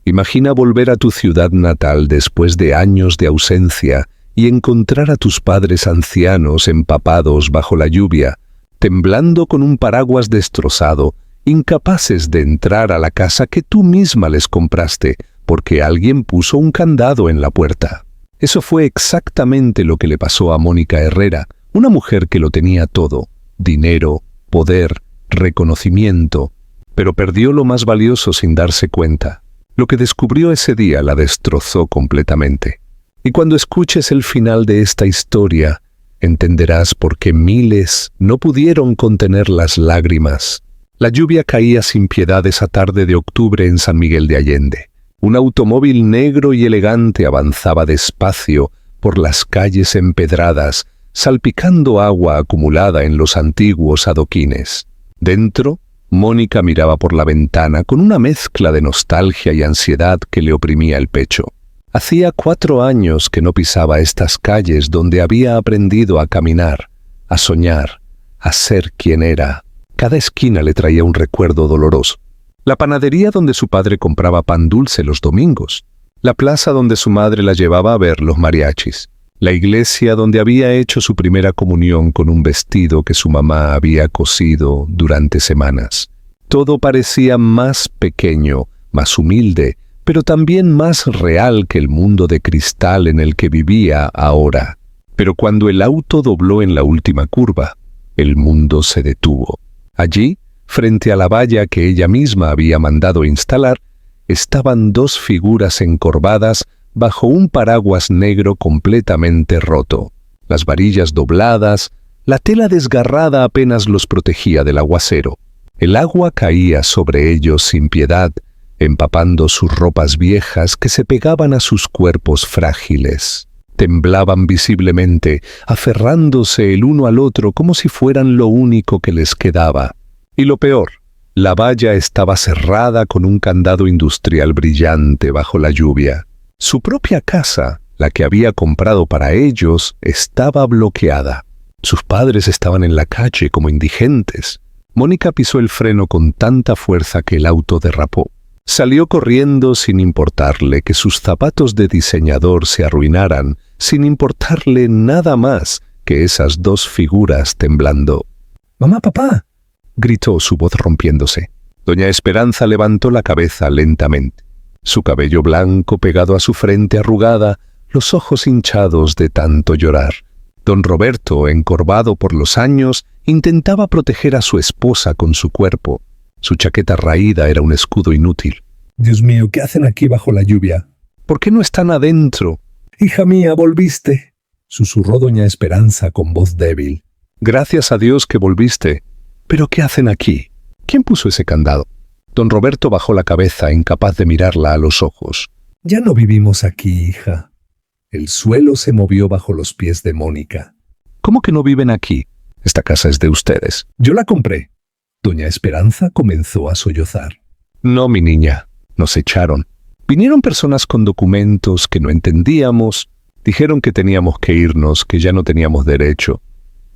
Imagina volver a tu ciudad natal después de años de ausencia y encontrar a tus padres ancianos empapados bajo la lluvia, temblando con un paraguas destrozado, incapaces de entrar a la casa que tú misma les compraste porque alguien puso un candado en la puerta. Eso fue exactamente lo que le pasó a Mónica Herrera, una mujer que lo tenía todo: dinero, poder, reconocimiento, pero perdió lo más valioso sin darse cuenta. Lo que descubrió ese día la destrozó completamente. Y cuando escuches el final de esta historia, entenderás por qué miles no pudieron contener las lágrimas. La lluvia caía sin piedad esa tarde de octubre en San Miguel de Allende. Un automóvil negro y elegante avanzaba despacio por las calles empedradas, salpicando agua acumulada en los antiguos adoquines. Dentro, Mónica miraba por la ventana con una mezcla de nostalgia y ansiedad que le oprimía el pecho. Hacía 4 años que no pisaba estas calles donde había aprendido a caminar, a soñar, a ser quien era. Cada esquina le traía un recuerdo doloroso. La panadería donde su padre compraba pan dulce los domingos. La plaza donde su madre la llevaba a ver los mariachis. La iglesia donde había hecho su primera comunión con un vestido que su mamá había cosido durante semanas. Todo parecía más pequeño, más humilde, pero también más real que el mundo de cristal en el que vivía ahora. Pero cuando el auto dobló en la última curva, el mundo se detuvo. Allí, frente a la valla que ella misma había mandado instalar, estaban 2 figuras encorvadas bajo un paraguas negro completamente roto. Las varillas dobladas, la tela desgarrada apenas los protegía del aguacero. El agua caía sobre ellos sin piedad, empapando sus ropas viejas que se pegaban a sus cuerpos frágiles. Temblaban visiblemente, aferrándose el uno al otro como si fueran lo único que les quedaba. Y lo peor, la valla estaba cerrada con un candado industrial brillante bajo la lluvia. Su propia casa, la que había comprado para ellos, estaba bloqueada. Sus padres estaban en la calle como indigentes. Mónica pisó el freno con tanta fuerza que el auto derrapó. Salió corriendo sin importarle que sus zapatos de diseñador se arruinaran, sin importarle nada más que esas 2 figuras temblando. «¡Mamá, papá!», gritó su voz rompiéndose. Doña Esperanza levantó la cabeza lentamente. Su cabello blanco pegado a su frente arrugada, los ojos hinchados de tanto llorar. Don Roberto, encorvado por los años, intentaba proteger a su esposa con su cuerpo. Su chaqueta raída era un escudo inútil. «Dios mío, ¿qué hacen aquí bajo la lluvia?» «¿Por qué no están adentro?» «Hija mía, volviste», susurró doña Esperanza con voz débil. «Gracias a Dios que volviste. ¿Pero qué hacen aquí? ¿Quién puso ese candado?» Don Roberto bajó la cabeza, incapaz de mirarla a los ojos. «Ya no vivimos aquí, hija». El suelo se movió bajo los pies de Mónica. «¿Cómo que no viven aquí? Esta casa es de ustedes». «Yo la compré». Doña Esperanza comenzó a sollozar. «No, mi niña, nos echaron. Vinieron personas con documentos que no entendíamos. Dijeron que teníamos que irnos, que ya no teníamos derecho.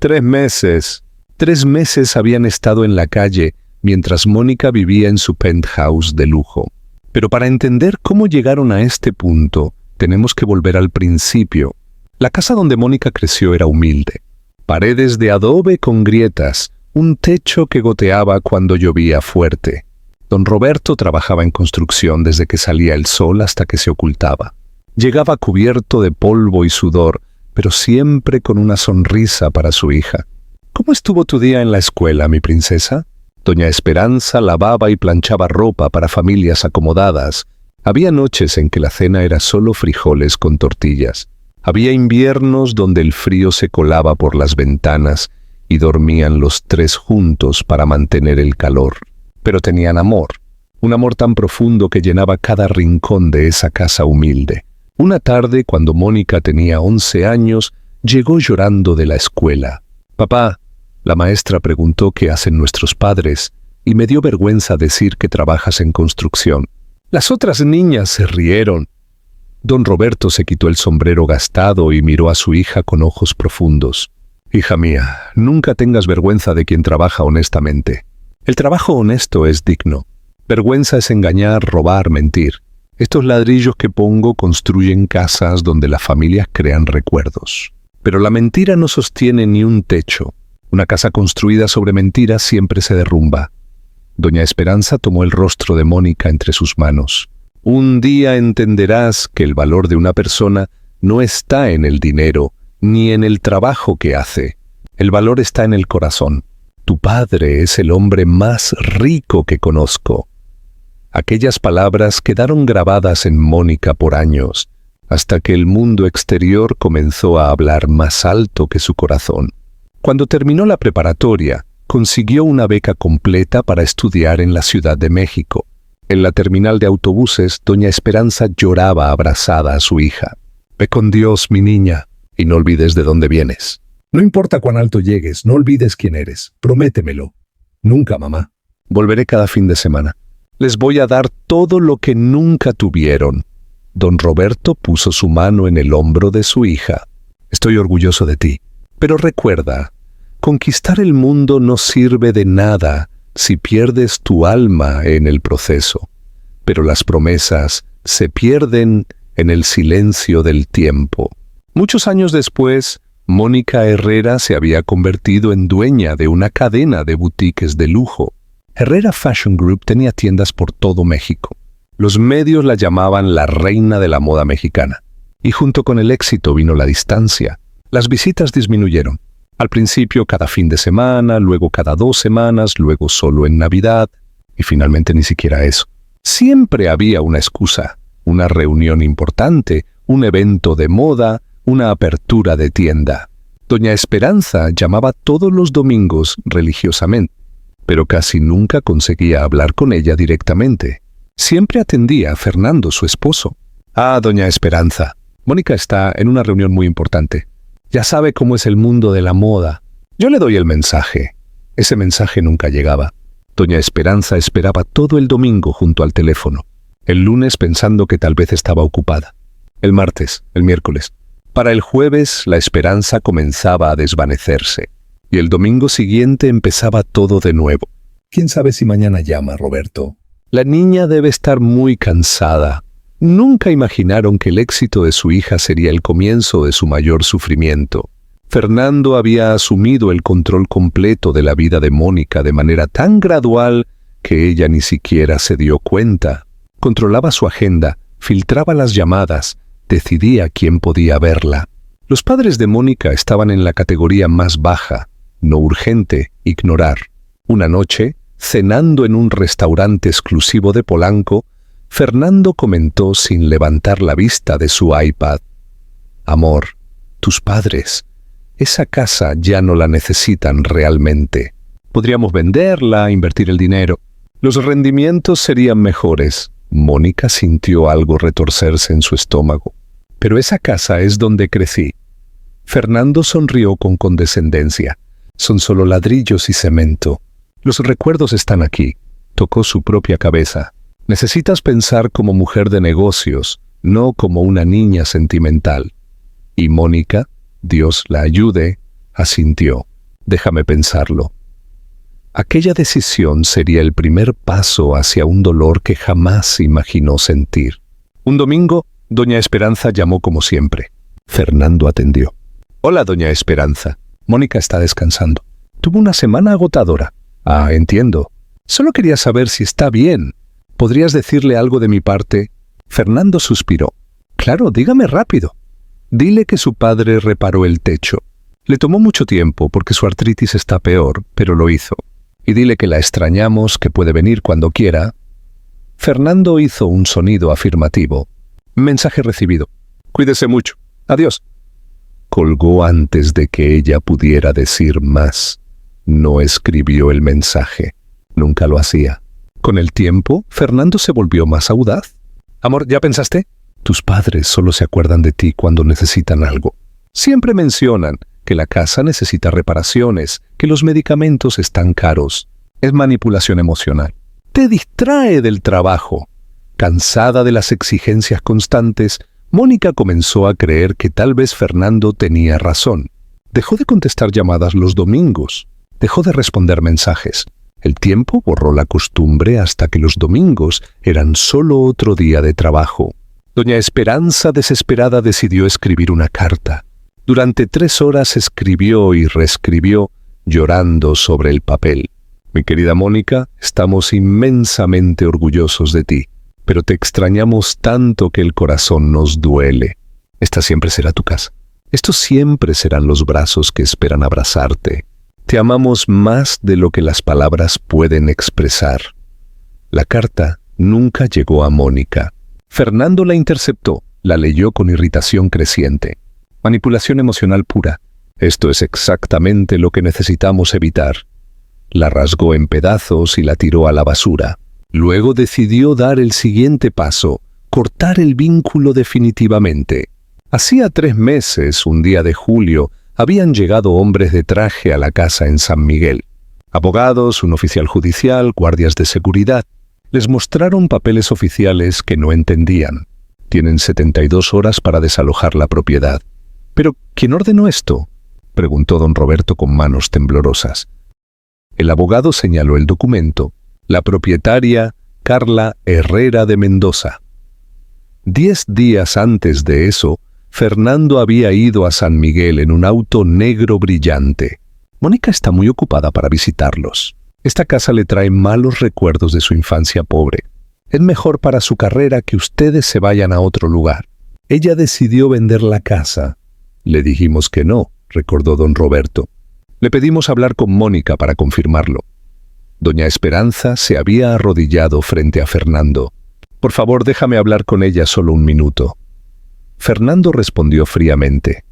3 meses. 3 meses habían estado en la calle mientras Mónica vivía en su penthouse de lujo. Pero para entender cómo llegaron a este punto, tenemos que volver al principio. La casa donde Mónica creció era humilde. Paredes de adobe con grietas, un techo que goteaba cuando llovía fuerte. Don Roberto trabajaba en construcción desde que salía el sol hasta que se ocultaba. Llegaba cubierto de polvo y sudor, pero siempre con una sonrisa para su hija. «¿Cómo estuvo tu día en la escuela, mi princesa?» Doña Esperanza lavaba y planchaba ropa para familias acomodadas. Había noches en que la cena era solo frijoles con tortillas. Había inviernos donde el frío se colaba por las ventanas y dormían los 3 juntos para mantener el calor. Pero tenían amor, un amor tan profundo que llenaba cada rincón de esa casa humilde. Una tarde, cuando Mónica tenía 11 años, llegó llorando de la escuela. «Papá», la maestra preguntó qué hacen nuestros padres, y me dio vergüenza decir que trabajas en construcción. Las otras niñas se rieron. Don Roberto se quitó el sombrero gastado y miró a su hija con ojos profundos. «Hija mía, nunca tengas vergüenza de quien trabaja honestamente. El trabajo honesto es digno. Vergüenza es engañar, robar, mentir. Estos ladrillos que pongo construyen casas donde las familias crean recuerdos. Pero la mentira no sostiene ni un techo. Una casa construida sobre mentiras siempre se derrumba. Doña Esperanza tomó el rostro de Mónica entre sus manos. Un día entenderás que el valor de una persona no está en el dinero ni en el trabajo que hace. El valor está en el corazón. Tu padre es el hombre más rico que conozco. Aquellas palabras quedaron grabadas en Mónica por años, hasta que el mundo exterior comenzó a hablar más alto que su corazón. Cuando terminó la preparatoria, consiguió una beca completa para estudiar en la Ciudad de México. En la terminal de autobuses, doña Esperanza lloraba abrazada a su hija. Ve con Dios, mi niña, y no olvides de dónde vienes. No importa cuán alto llegues, no olvides quién eres. Prométemelo. Nunca, mamá. Volveré cada fin de semana. Les voy a dar todo lo que nunca tuvieron. Don Roberto puso su mano en el hombro de su hija. Estoy orgulloso de ti. Pero recuerda, conquistar el mundo no sirve de nada si pierdes tu alma en el proceso. Pero las promesas se pierden en el silencio del tiempo. Muchos años después, Mónica Herrera se había convertido en dueña de una cadena de boutiques de lujo. Herrera Fashion Group tenía tiendas por todo México. Los medios la llamaban la reina de la moda mexicana. Y junto con el éxito vino la distancia. Las visitas disminuyeron. Al principio cada fin de semana, luego cada 2 semanas, luego solo en Navidad, y finalmente ni siquiera eso. Siempre había una excusa, una reunión importante, un evento de moda, una apertura de tienda. Doña Esperanza llamaba todos los domingos religiosamente, pero casi nunca conseguía hablar con ella directamente. Siempre atendía a Fernando, su esposo. Doña Esperanza, Mónica está en una reunión muy importante. Ya sabe cómo es el mundo de la moda. Yo le doy el mensaje. Ese mensaje nunca llegaba. Doña Esperanza esperaba todo el domingo junto al teléfono. El lunes pensando que tal vez estaba ocupada. El martes, el miércoles. Para el jueves, la esperanza comenzaba a desvanecerse. Y el domingo siguiente empezaba todo de nuevo. ¿Quién sabe si mañana llama, Roberto? La niña debe estar muy cansada. Nunca imaginaron que el éxito de su hija sería el comienzo de su mayor sufrimiento. Fernando había asumido el control completo de la vida de Mónica de manera tan gradual que ella ni siquiera se dio cuenta. Controlaba su agenda, filtraba las llamadas, decidía quién podía verla. Los padres de Mónica estaban en la categoría más baja, no urgente, ignorar. Una noche, cenando en un restaurante exclusivo de Polanco, Fernando comentó sin levantar la vista de su iPad. Amor, tus padres, esa casa ya no la necesitan realmente. Podríamos venderla, invertir el dinero. Los rendimientos serían mejores. Mónica sintió algo retorcerse en su estómago. Pero esa casa es donde crecí. Fernando sonrió con condescendencia. Son solo ladrillos y cemento. Los recuerdos están aquí. Tocó su propia cabeza. Necesitas pensar como mujer de negocios, no como una niña sentimental. Y Mónica, Dios la ayude, asintió. Déjame pensarlo. Aquella decisión sería el primer paso hacia un dolor que jamás imaginó sentir. Un domingo, doña Esperanza llamó como siempre. Fernando atendió. Hola, doña Esperanza. Mónica está descansando. Tuvo una semana agotadora. Entiendo. Solo quería saber si está bien. ¿Podrías decirle algo de mi parte? Fernando suspiró. Claro, dígame rápido. Dile que su padre reparó el techo. Le tomó mucho tiempo porque su artritis está peor, pero lo hizo. Y dile que la extrañamos, que puede venir cuando quiera. Fernando hizo un sonido afirmativo. Mensaje recibido. Cuídese mucho. Adiós. Colgó antes de que ella pudiera decir más. No escribió el mensaje. Nunca lo hacía. Con el tiempo, Fernando se volvió más audaz. Amor, ¿ya pensaste? Tus padres solo se acuerdan de ti cuando necesitan algo. Siempre mencionan que la casa necesita reparaciones, que los medicamentos están caros. Es manipulación emocional. Te distrae del trabajo. Cansada de las exigencias constantes, Mónica comenzó a creer que tal vez Fernando tenía razón. Dejó de contestar llamadas los domingos. Dejó de responder mensajes. El tiempo borró la costumbre hasta que los domingos eran solo otro día de trabajo. Doña Esperanza, desesperada, decidió escribir una carta. Durante 3 horas escribió y reescribió, llorando sobre el papel. Mi querida Mónica, estamos inmensamente orgullosos de ti, pero te extrañamos tanto que el corazón nos duele. Esta siempre será tu casa. Estos siempre serán los brazos que esperan abrazarte. Te amamos más de lo que las palabras pueden expresar. La carta nunca llegó a Mónica. Fernando la interceptó, la leyó con irritación creciente. Manipulación emocional pura. Esto es exactamente lo que necesitamos evitar. La rasgó en pedazos y la tiró a la basura. Luego decidió dar el siguiente paso, cortar el vínculo definitivamente. Hacía 3 meses, un día de julio, habían llegado hombres de traje a la casa en San Miguel. Abogados, un oficial judicial, guardias de seguridad. Les mostraron papeles oficiales que no entendían. Tienen 72 horas para desalojar la propiedad. ¿Pero quién ordenó esto?, preguntó don Roberto con manos temblorosas. El abogado señaló el documento. La propietaria, Carla Herrera de Mendoza. 10 días antes de eso, Fernando había ido a San Miguel en un auto negro brillante. Mónica está muy ocupada para visitarlos. Esta casa le trae malos recuerdos de su infancia pobre. Es mejor para su carrera que ustedes se vayan a otro lugar. Ella decidió vender la casa. Le dijimos que no, recordó don Roberto. Le pedimos hablar con Mónica para confirmarlo. Doña Esperanza se había arrodillado frente a Fernando. Por favor, déjame hablar con ella solo un minuto. Fernando respondió fríamente.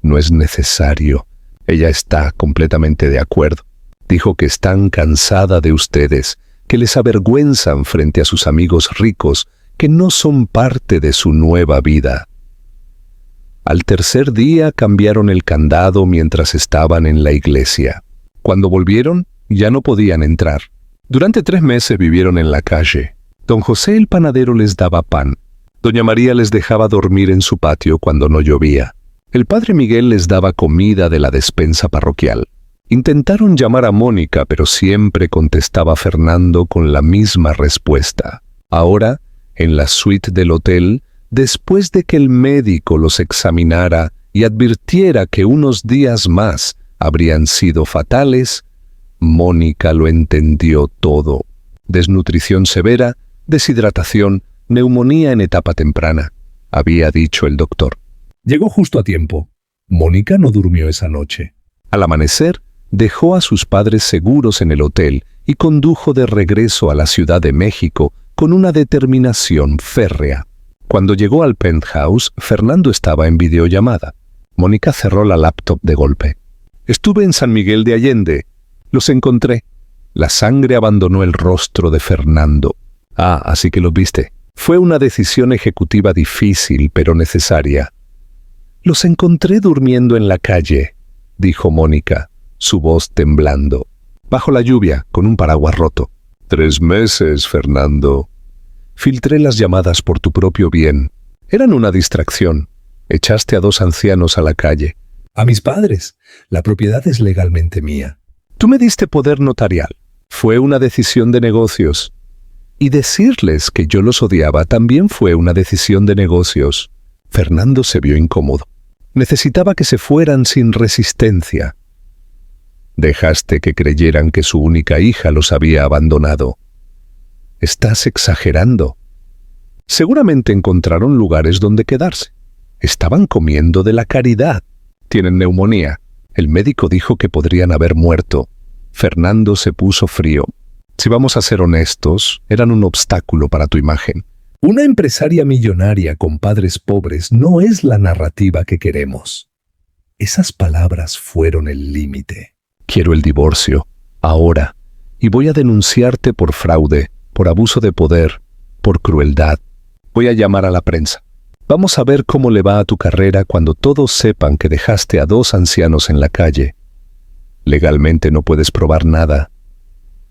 No es necesario. Ella está completamente de acuerdo. Dijo que están cansada de ustedes, que les avergüenzan frente a sus amigos ricos, que no son parte de su nueva vida. Al tercer día cambiaron el candado mientras estaban en la iglesia. Cuando volvieron, ya no podían entrar. Durante 3 meses vivieron en la calle. Don José el panadero les daba pan. Doña María les dejaba dormir en su patio cuando no llovía. El padre Miguel les daba comida de la despensa parroquial. Intentaron llamar a Mónica, pero siempre contestaba Fernando con la misma respuesta. Ahora, en la suite del hotel, después de que el médico los examinara y advirtiera que unos días más habrían sido fatales, Mónica lo entendió todo. Desnutrición severa, deshidratación, neumonía en etapa temprana, había dicho el doctor. Llegó justo a tiempo. Mónica no durmió esa noche. Al amanecer, dejó a sus padres seguros en el hotel y condujo de regreso a la Ciudad de México con una determinación férrea. Cuando llegó al penthouse, Fernando estaba en videollamada. Mónica cerró la laptop de golpe. Estuve en San Miguel de Allende. Los encontré. La sangre abandonó el rostro de Fernando. Ah, así que los viste. Fue una decisión ejecutiva difícil, pero necesaria. Los encontré durmiendo en la calle, dijo Mónica, su voz temblando. Bajo la lluvia, con un paraguas roto. 3 meses, Fernando. Filtré las llamadas por tu propio bien. Eran una distracción. Echaste a 2 ancianos a la calle. A mis padres. La propiedad es legalmente mía. Tú me diste poder notarial. Fue una decisión de negocios. Y decirles que yo los odiaba también fue una decisión de negocios. Fernando se vio incómodo. Necesitaba que se fueran sin resistencia. Dejaste que creyeran que su única hija los había abandonado. Estás exagerando. Seguramente encontraron lugares donde quedarse. Estaban comiendo de la caridad. Tienen neumonía. El médico dijo que podrían haber muerto. Fernando se puso frío. Si vamos a ser honestos, eran un obstáculo para tu imagen. Una empresaria millonaria con padres pobres no es la narrativa que queremos. Esas palabras fueron el límite. Quiero el divorcio, ahora, y voy a denunciarte por fraude, por abuso de poder, por crueldad. Voy a llamar a la prensa. Vamos a ver cómo le va a tu carrera cuando todos sepan que dejaste a 2 ancianos en la calle. Legalmente no puedes probar nada.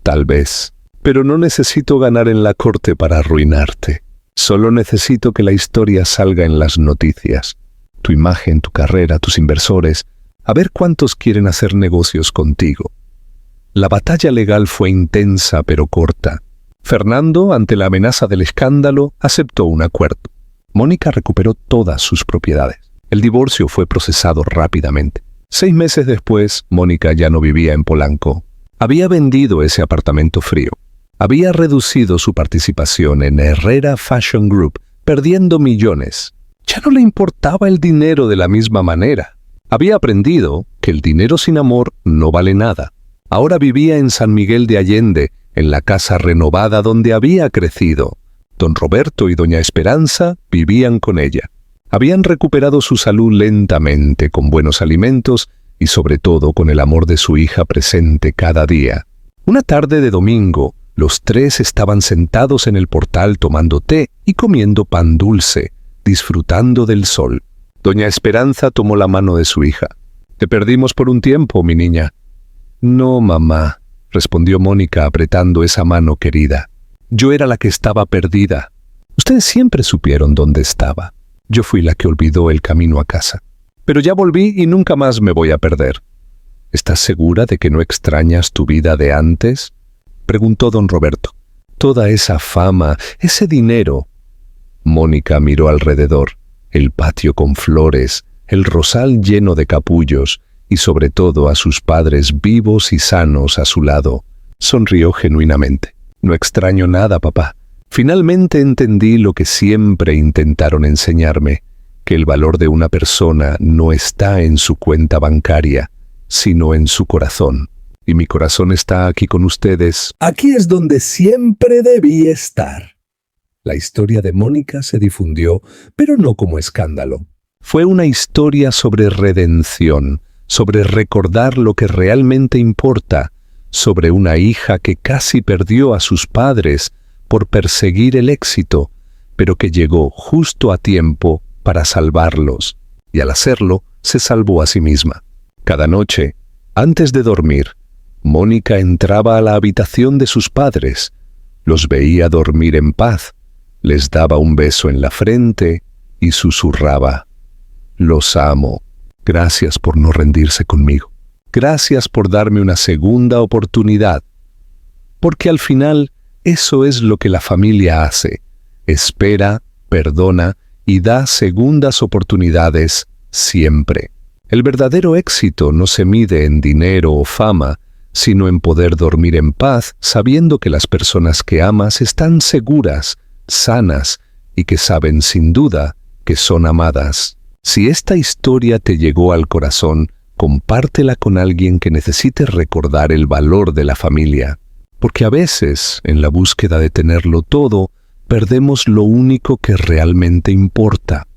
Tal vez, pero no necesito ganar en la corte para arruinarte. Solo necesito que la historia salga en las noticias. Tu imagen, tu carrera, tus inversores, a ver cuántos quieren hacer negocios contigo. La batalla legal fue intensa pero corta. Fernando, ante la amenaza del escándalo, aceptó un acuerdo. Mónica recuperó todas sus propiedades. El divorcio fue procesado rápidamente. 6 meses después, Mónica ya no vivía en Polanco. Había vendido ese apartamento frío. Había reducido su participación en Herrera Fashion Group, perdiendo millones. Ya no le importaba el dinero de la misma manera. Había aprendido que el dinero sin amor no vale nada. Ahora vivía en San Miguel de Allende, en la casa renovada donde había crecido. Don Roberto y doña Esperanza vivían con ella. Habían recuperado su salud lentamente, con buenos alimentos y sobre todo con el amor de su hija presente cada día. Una tarde de domingo, los 3 estaban sentados en el portal tomando té y comiendo pan dulce, disfrutando del sol. Doña Esperanza tomó la mano de su hija. «Te perdimos por un tiempo, mi niña». «No, mamá», respondió Mónica apretando esa mano querida. «Yo era la que estaba perdida. Ustedes siempre supieron dónde estaba. Yo fui la que olvidó el camino a casa. Pero ya volví y nunca más me voy a perder». «¿Estás segura de que no extrañas tu vida de antes?», preguntó don Roberto. «Toda esa fama, ese dinero». Mónica miró alrededor, el patio con flores, el rosal lleno de capullos y sobre todo a sus padres vivos y sanos a su lado. Sonrió genuinamente. «No extraño nada, papá. Finalmente entendí lo que siempre intentaron enseñarme, que el valor de una persona no está en su cuenta bancaria, sino en su corazón. Y mi corazón está aquí con ustedes». Aquí es donde siempre debí estar. La historia de Mónica se difundió, pero no como escándalo. Fue una historia sobre redención, sobre recordar lo que realmente importa, sobre una hija que casi perdió a sus padres por perseguir el éxito, pero que llegó justo a tiempo para salvarlos, y al hacerlo se salvó a sí misma. Cada noche, antes de dormir, Mónica entraba a la habitación de sus padres, los veía dormir en paz, les daba un beso en la frente y susurraba: «Los amo. Gracias por no rendirse conmigo. Gracias por darme una segunda oportunidad». Porque al final, eso es lo que la familia hace. Espera, perdona y da segundas oportunidades siempre. El verdadero éxito no se mide en dinero o fama, sino en poder dormir en paz sabiendo que las personas que amas están seguras, sanas y que saben sin duda que son amadas. Si esta historia te llegó al corazón, compártela con alguien que necesite recordar el valor de la familia. Porque a veces, en la búsqueda de tenerlo todo, perdemos lo único que realmente importa.